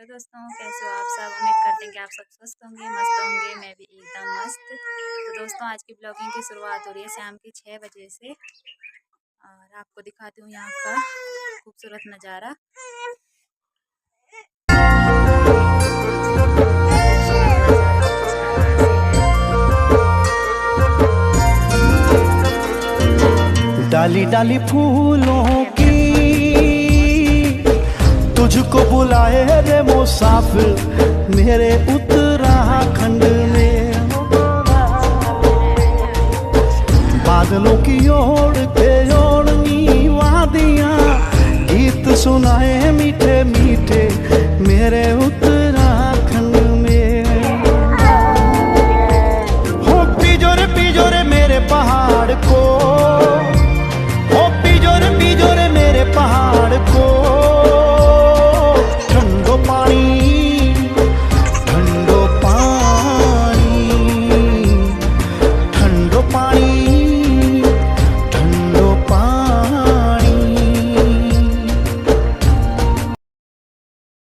Hello दोस्तों, कैसे हो आप सब। उम्मीद करते हैं कि आप सब स्वस्थ होंगे, मस्त होंगे। मैं भी एकदम मस्त। तो दोस्तों, आज की ब्लॉगिंग की शुरुआत हो रही है शाम के 6 बजे से और आपको दिखाती हूँ यहाँ का खूबसूरत नज़ारा। डाली डाली फूलों की तुझको बुलाए रे मुसाफिर मेरे उत्तराखंड में। बादलों की ओर के ओढ़नी वादियां गीत सुनाए मीठे मीठे मेरे